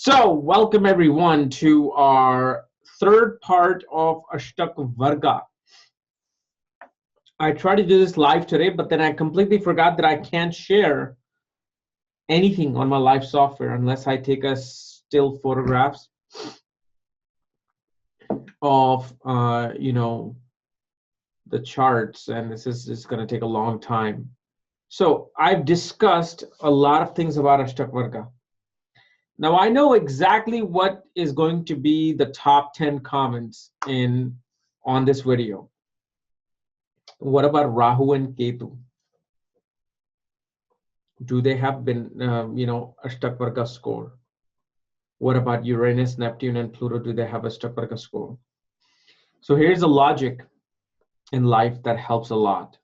So, welcome everyone to our third part of Ashtakavarga. I tried to do this live today, but then I completely forgot that I can't share anything on my live software unless I take a still photographs of, the charts, and this is going to take a long time. So, I've discussed a lot of things about Ashtakavarga. Now I know exactly what is going to be the top 10 comments on this video. What about Rahu and Ketu? Do they have been, Ashtakavarga score? What about Uranus, Neptune, and Pluto? Do they have Ashtakavarga score? So here's a logic in life that helps a lot.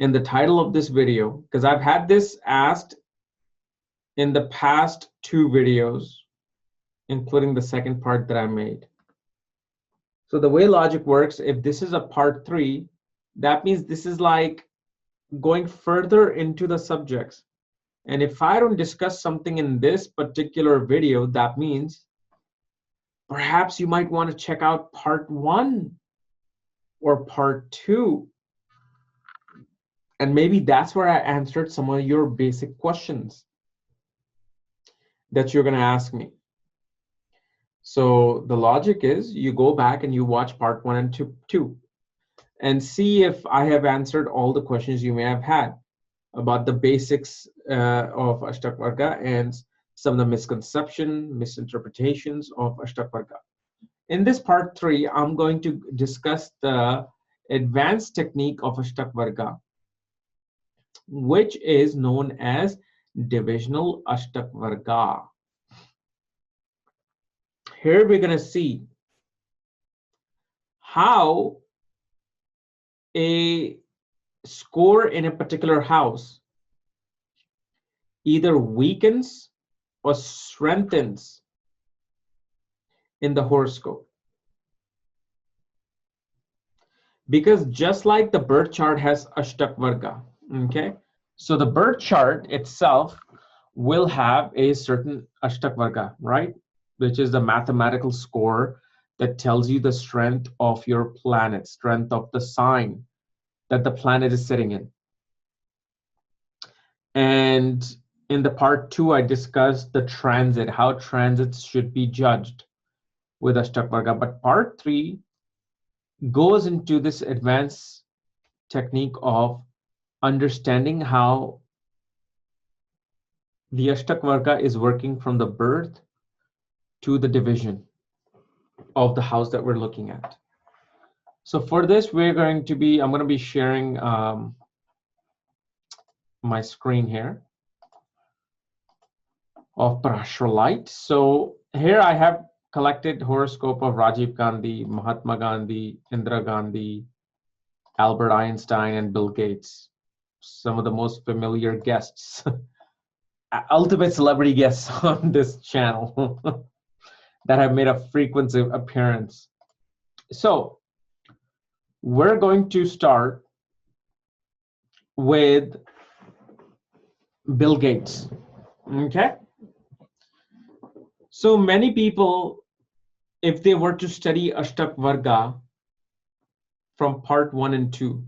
In the title of this video, because I've had this asked in the past 2 videos, including the second part that I made. So the way logic works, if this is a part 3, that means this is like going further into the subjects. And if I don't discuss something in this particular video, that means perhaps you might want to check out part 1 or part 2. And maybe that's where I answered some of your basic questions that you're going to ask me. So the logic is you go back and you watch part 1 and 2 and see if I have answered all the questions you may have had about the basics of Ashtakavarga and some of the misinterpretations of Ashtakavarga. In this part 3, I'm going to discuss the advanced technique of Ashtakavarga, which is known as divisional Ashtakavarga. Here we're going to see how a score in a particular house either weakens or strengthens in the horoscope. Because just like the birth chart has Ashtakavarga, okay? So the birth chart itself will have a certain Ashtakavarga, right? Which is the mathematical score that tells you the strength of your planet, strength of the sign that the planet is sitting in. And in the part 2, I discussed the transit, how transits should be judged with Ashtakavarga. But part 3 goes into this advanced technique of understanding how the Ashtakavarga is working from the birth to the division of the house that we're looking at. So for this, I'm going to be sharing my screen here of Parashar. So here I have collected horoscope of Rajiv Gandhi, Mahatma Gandhi, Indira Gandhi, Albert Einstein, and Bill Gates. Some of the most familiar guests, ultimate celebrity guests on this channel that have made a frequent appearance. So we're going to start with Bill Gates, okay? So many people, if they were to study Ashtakavarga from part 1 and 2,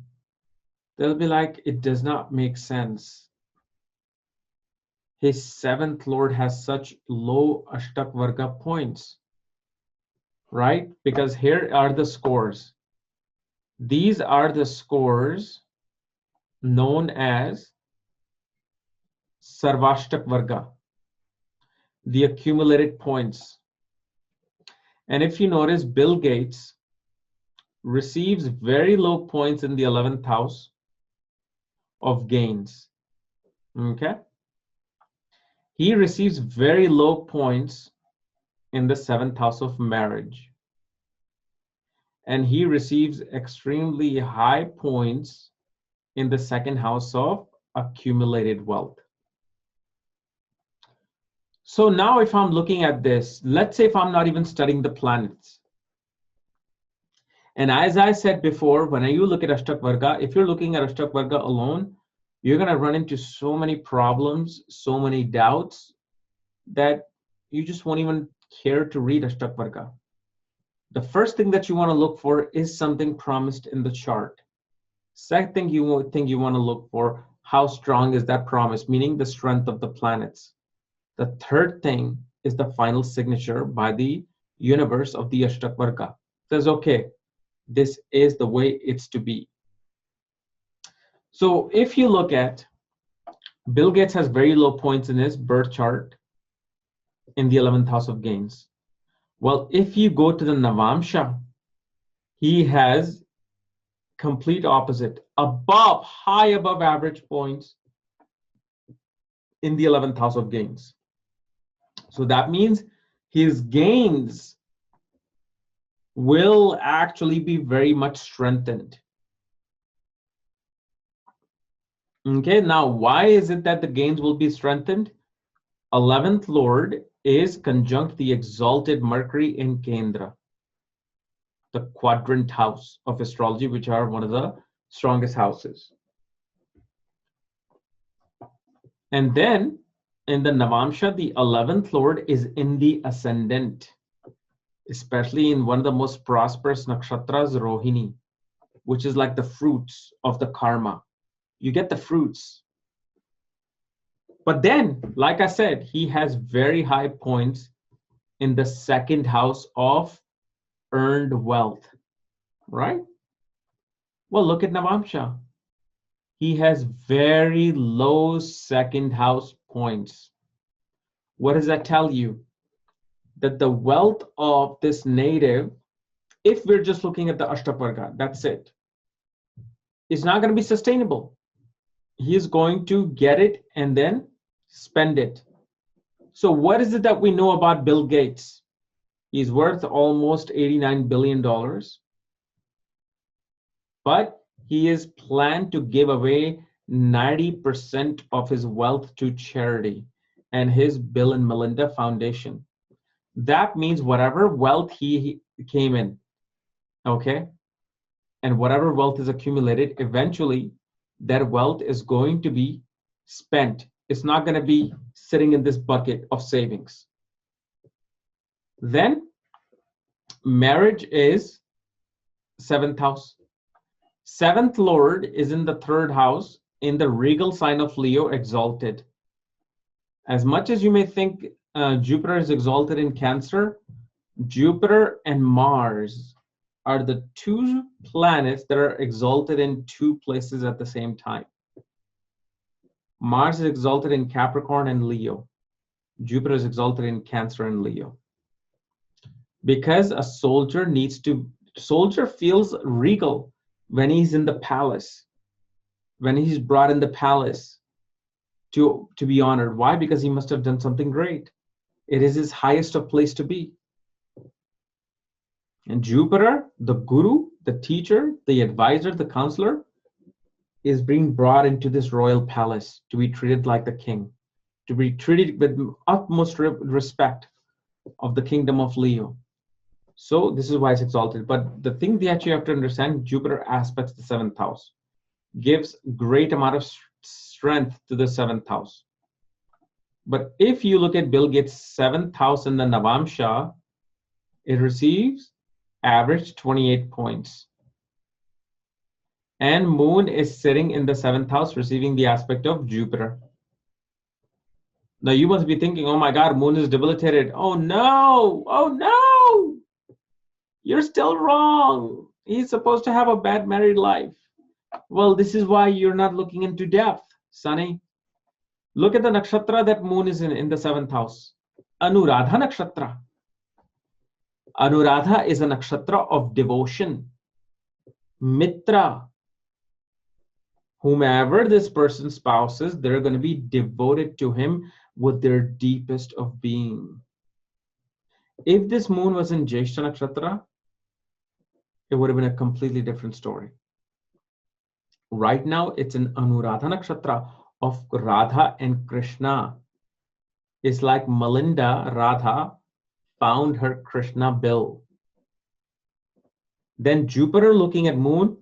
they'll be like, it does not make sense. His 7th lord has such low Ashtakavarga points, right? Because here are the scores. These are the scores known as Sarvashtakavarga, the accumulated points. And if you notice, Bill Gates receives very low points in the 11th house of gains, okay? He receives very low points in the 7th house of marriage. And he receives extremely high points in the 2nd house of accumulated wealth. So now if I'm looking at this, let's say if I'm not even studying the planets. And as I said before, when you look at Ashtakavarga, if you're looking at Ashtakavarga alone, you're going to run into so many problems, so many doubts, that you just won't even care to read Ashtakavarga. The first thing that you want to look for is something promised in the chart. Second thing you want to look for, how strong is that promise, meaning the strength of the planets. The third thing is the final signature by the universe of the Ashtakavarga. Says, okay, this is the way it's to be. So if you look at, Bill Gates has very low points in his birth chart in the 11th house of gains. Well, if you go to the Navamsha, he has complete opposite, high above average points in the 11th house of gains. So that means his gains will actually be very much strengthened. Okay, now why is it that the gains will be strengthened? 11th Lord is conjunct the exalted Mercury in Kendra, the quadrant house of astrology, which are one of the strongest houses. And then in the Navamsha, the 11th Lord is in the ascendant, especially in one of the most prosperous nakshatras, Rohini, which is like the fruits of the karma. You get the fruits. But then, like I said, he has very high points in the second house of earned wealth, right? Well, look at Navamsha. He has very low second house points. What does that tell you? That the wealth of this native, if we're just looking at the Ashtakavarga, that's it, is not going to be sustainable. He's going to get it and then spend it. So what is it that we know about Bill Gates? He's worth almost $89 billion, but he is planned to give away 90% of his wealth to charity and his Bill and Melinda Foundation. That means whatever wealth he came in, okay, and whatever wealth is accumulated, eventually that wealth is going to be spent. It's not going to be sitting in this bucket of savings. Then marriage is 7th house. 7th Lord is in the 3rd house in the regal sign of Leo, exalted. As much as you may think Jupiter is exalted in Cancer, Jupiter and Mars are the two planets that are exalted in two places at the same time. Mars is exalted in Capricorn and Leo. Jupiter is exalted in Cancer and Leo. Because a soldier feels regal when he's in the palace, when he's brought in the palace to be honored. Why? Because he must have done something great. It is his highest of place to be. And Jupiter, the guru, the teacher, the advisor, the counselor, is being brought into this royal palace to be treated like the king, to be treated with utmost respect of the kingdom of Leo. So this is why it's exalted. But the thing that you have to understand, Jupiter aspects the 7th house, gives great amount of strength to the 7th house. But if you look at Bill Gates' 7th house in the Navamsha, it receives average 28 points. And Moon is sitting in the 7th house, receiving the aspect of Jupiter. Now you must be thinking, oh my God, Moon is debilitated. Oh no, oh no. You're still wrong. He's supposed to have a bad married life. Well, this is why you're not looking into depth, Sonny. Look at the nakshatra that Moon is in the 7th house. Anuradha nakshatra. Anuradha is a nakshatra of devotion. Mitra. Whomever this person's spouse is, they're going to be devoted to him with their deepest of being. If this Moon was in Jyeshta nakshatra, it would have been a completely different story. Right now, it's an Anuradha nakshatra of Radha and Krishna. It's like Melinda, Radha, found her Krishna Bill. Then Jupiter looking at Moon,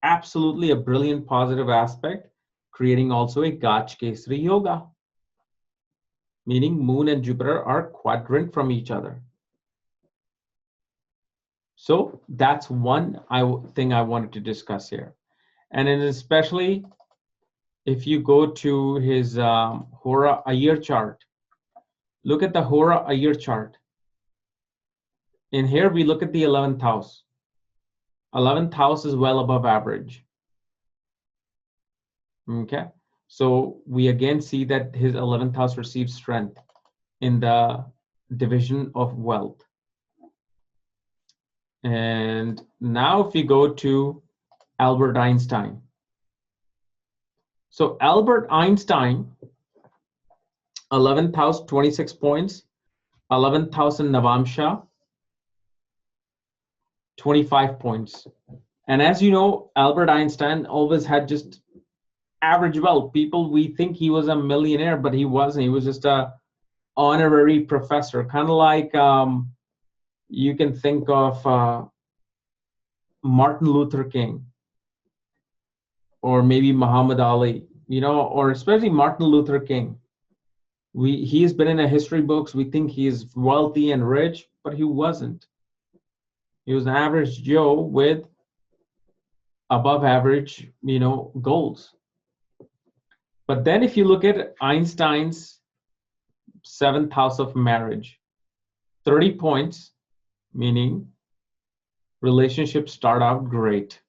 absolutely a brilliant positive aspect, creating also a Gaj Kesari Yoga. meaning Moon and Jupiter are quadrant from each other. So that's one thing I wanted to discuss here. And then especially if you go to his Hora a year chart, look at the Hora a year chart. In here, we look at the 11th house. 11th house is well above average. Okay, so we again see that his 11th house receives strength in the division of wealth. And now if we go to Albert Einstein. So Albert Einstein, 11th house, 26 points. 11th house in Navamsha, 25 points. And as you know, Albert Einstein always had just average wealth. We think he was a millionaire, but he wasn't. He was just a honorary professor, kind of like you can think of Martin Luther King, or maybe Muhammad Ali, or especially Martin Luther King. He's been in the history books. We think he's wealthy and rich, but he wasn't. He was an average Joe with above average, goals. But then if you look at Einstein's 7th house of marriage, 30 points, meaning relationships start out great.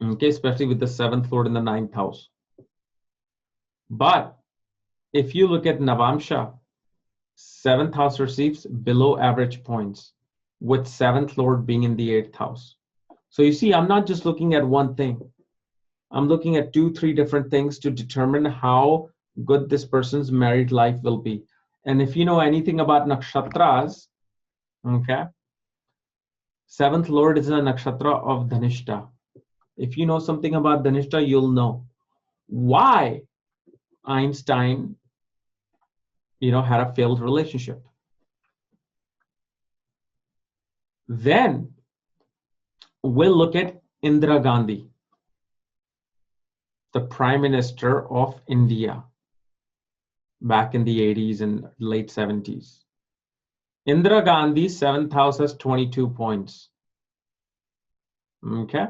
Okay, especially with the 7th lord in the 9th house. But if you look at Navamsha, 7th house receives below average points, with 7th lord being in the 8th house. So you see, I'm not just looking at one thing. I'm looking at 2-3 different things to determine how good this person's married life will be. And if you know anything about nakshatras, okay, 7th lord is a nakshatra of Dhanishta. If you know something about Dhanishta, you'll know why Einstein, had a failed relationship. Then we'll look at Indira Gandhi, the Prime Minister of India back in the 80s and late 70s. Indira Gandhi's 7th house has 22 points. Okay.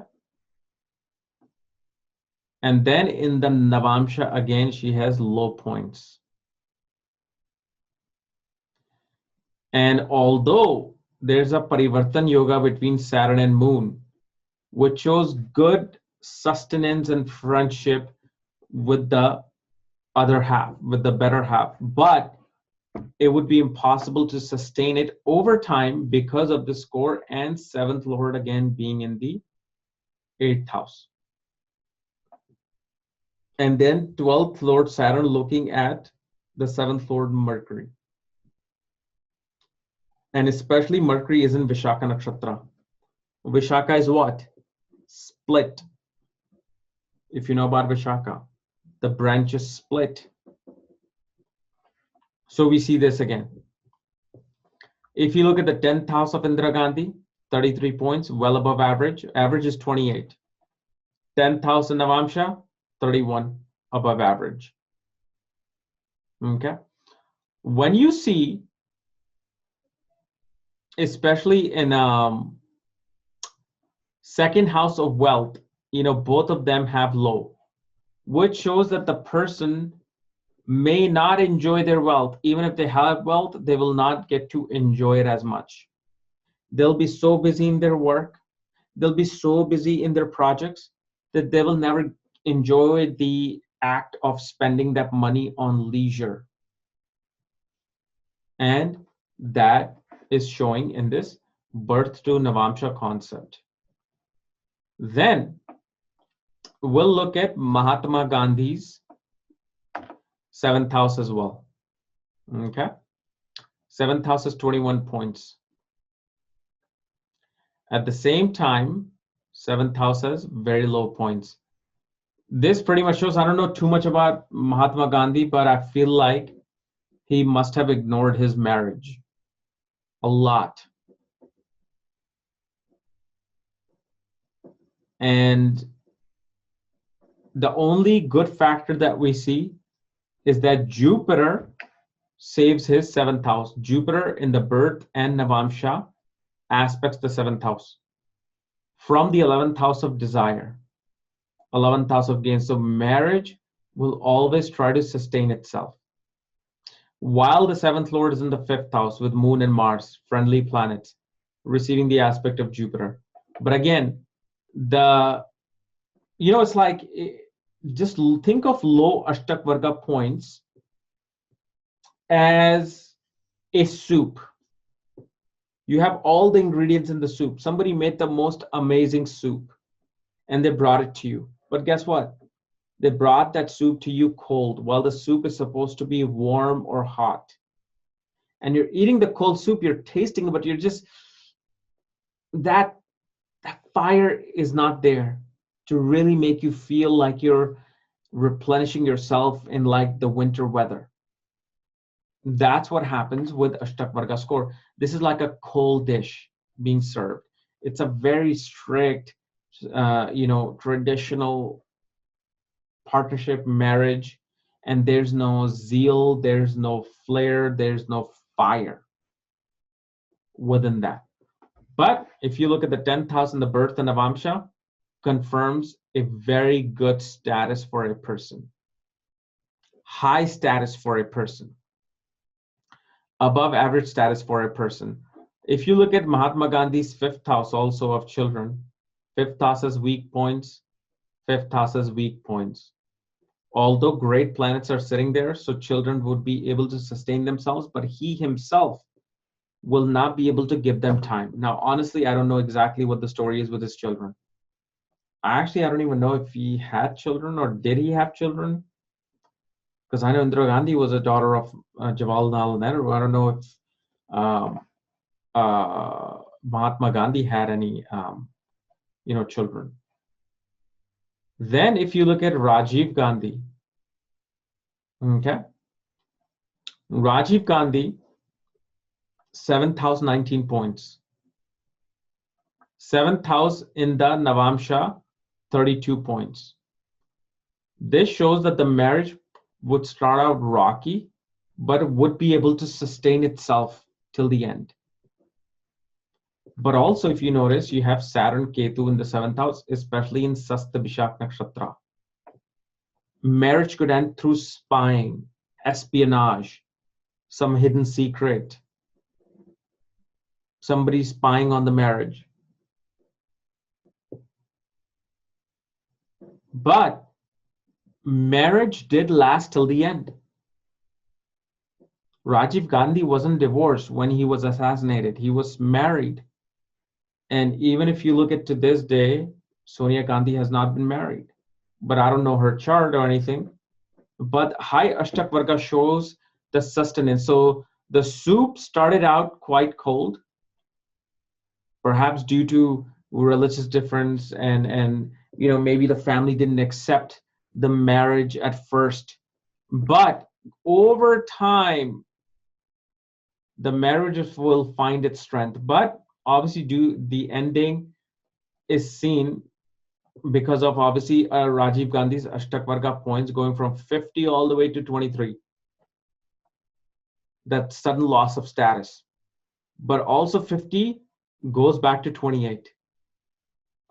And then in the Navamsha, again, she has low points. And although there's a Parivartan Yoga between Saturn and Moon, which shows good sustenance and friendship with the other half, with the better half, but it would be impossible to sustain it over time because of the score and 7th lord again being in the 8th house. And then 12th lord Saturn looking at the 7th lord Mercury. And especially Mercury is in Vishaka Nakshatra. Vishaka is what? Split. If you know about Vishaka, the branches split. So we see this again. If you look at the 10th house of Indira Gandhi, 33 points, well above average. Average is 28. 10th house in Navamsha, 31, above average. Okay. When you see, especially in 2nd house of wealth, both of them have low, which shows that the person may not enjoy their wealth. Even if they have wealth, they will not get to enjoy it as much. They'll be so busy in their work, they'll be so busy in their projects that they will never enjoy the act of spending that money on leisure. And that is showing in this birth to Navamsha concept. Then we'll look at Mahatma Gandhi's 7th house as well. Okay. 7th house is 21 points. At the same time, 7th house has very low points. This pretty much shows, I don't know too much about Mahatma Gandhi, but I feel like he must have ignored his marriage a lot. And the only good factor that we see is that Jupiter saves his 7th house. Jupiter in the birth and Navamsha aspects the 7th house from the 11th house of desire, 11th house of gain. So marriage will always try to sustain itself. While the 7th lord is in the 5th house with Moon and Mars, friendly planets, receiving the aspect of Jupiter. But again, it's like, just think of low Ashtakavarga points as a soup. You have all the ingredients in the soup. Somebody made the most amazing soup and they brought it to you. But guess what? They brought that soup to you cold, while the soup is supposed to be warm or hot. And you're eating the cold soup, you're tasting it, but you're just, that fire is not there to really make you feel like you're replenishing yourself in like the winter weather. That's what happens with Ashtakavarga score. This is like a cold dish being served. It's a very strict, traditional partnership marriage, and there's no zeal, there's no flair, there's no fire within that. But if you look at the 10th house in the birth and Navamsha, confirms a very good status for a person, high status for a person, above average status for a person. If you look at Mahatma Gandhi's 5th house also of children, 5th house has weak points, 5th house has weak points. Although great planets are sitting there, so children would be able to sustain themselves, but he himself will not be able to give them time. Now, honestly, I don't know exactly what the story is with his children. I don't even know if he had children or did he have children? Because I know Indira Gandhi was a daughter of Jawaharlal Nehru. I don't know if Mahatma Gandhi had any, children. Then if you look at Rajiv Gandhi, okay, Rajiv Gandhi, 7th house, 19 points. 7th house in the Navamsha, 32 points. This shows that the marriage would start out rocky, but it would be able to sustain itself till the end. But also, if you notice, you have Saturn Ketu in the 7th house, especially in Sasta Vishak Nakshatra. Marriage could end through spying, espionage, some hidden secret, somebody spying on the marriage. But marriage did last till the end. Rajiv Gandhi wasn't divorced when he was assassinated. He was married. And even if you look at to this day, Sonia Gandhi has not been married. But I don't know her chart or anything. But high Ashtakavarga shows the sustenance. So the soup started out quite cold, perhaps due to religious difference and maybe the family didn't accept the marriage at first. But over time, the marriages will find its strength. But obviously, the ending is seen because of obviously Rajiv Gandhi's Ashtakavarga points going from 50 all the way to 23. That sudden loss of status. But also 50 goes back to 28.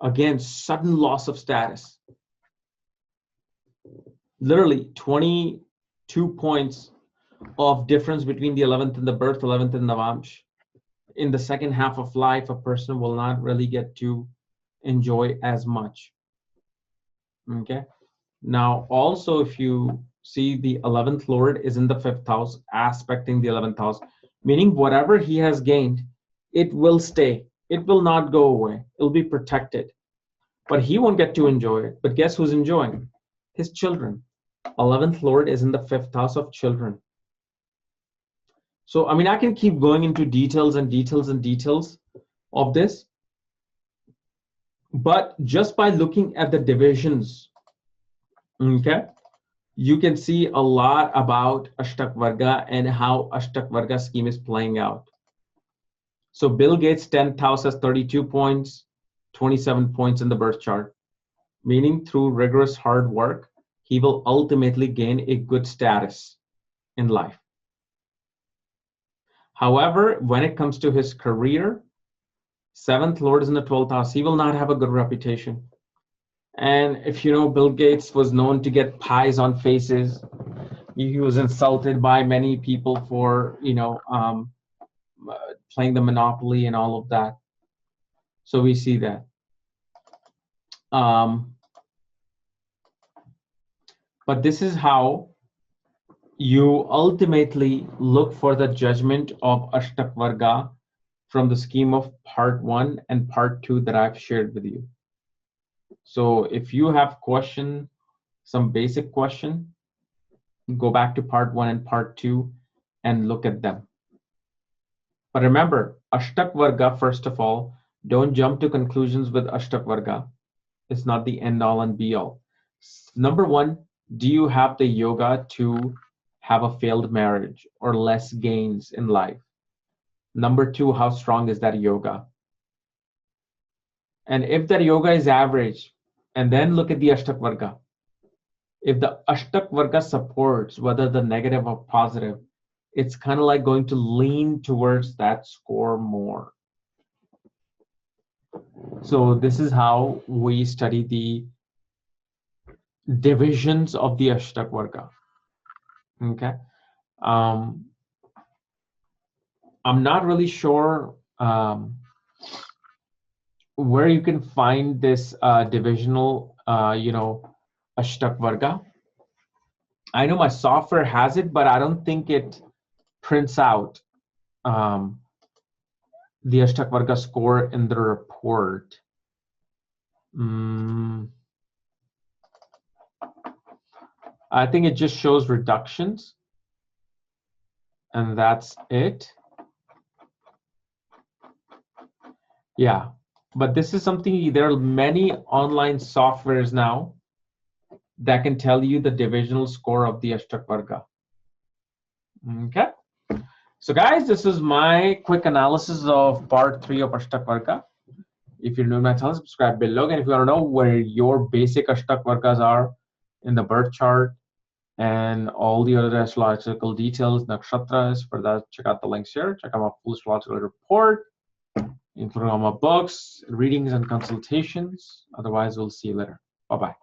Again, sudden loss of status. Literally 22 points of difference between the 11th and the birth, 11th and Navamsh. In the second half of life, a person will not really get to enjoy as much. Okay. Now, also, if you see the 11th Lord is in the 5th house, aspecting the 11th house, meaning whatever he has gained, it will stay. It will not go away. It'll be protected. But he won't get to enjoy it. But guess who's enjoying? His children. 11th Lord is in the 5th house of children. So, I can keep going into details and details and details of this. But just by looking at the divisions, okay, you can see a lot about Ashtakavarga and how Ashtakavarga scheme is playing out. So Bill Gates' 10th house has 32 points, 27 points in the birth chart, meaning through rigorous hard work, he will ultimately gain a good status in life. However, when it comes to his career, 7th Lord is in the 12th house. He will not have a good reputation. And if you know, Bill Gates was known to get pies on faces. He was insulted by many people for, playing the monopoly and all of that. So we see that. But this is how you ultimately look for the judgment of Ashtakavarga from the scheme of part 1 and part 2 that I've shared with you. So if you have question, some basic question, go back to part 1 and part 2 and look at them. But remember, Ashtakavarga, first of all, don't jump to conclusions with Ashtakavarga. It's not the end all and be all. Number 1, do you have the yoga to have a failed marriage or less gains in life? Number 2, how strong is that yoga? And if that yoga is average, and then look at the Ashtakavarga. If the Ashtakavarga supports, whether the negative or positive, it's kind of like going to lean towards that score more. So this is how we study the divisions of the Ashtakavarga. Okay. I'm not really sure where you can find this divisional, Ashtakavarga. I know my software has it, but I don't think it prints out the Ashtakavarga score in the report. I think it just shows reductions, and that's it. Yeah, but this is something, there are many online softwares now that can tell you the divisional score of the Ashtakavarga. Okay. So guys, this is my quick analysis of part 3 of Ashtakavarga. If you're new to my channel, subscribe below. And if you want to know where your basic Ashtakavargas are in the birth chart and all the other astrological details, nakshatras, for that, check out the links here. Check out my full astrological report, including all my books, readings, and consultations. Otherwise, we'll see you later. Bye-bye.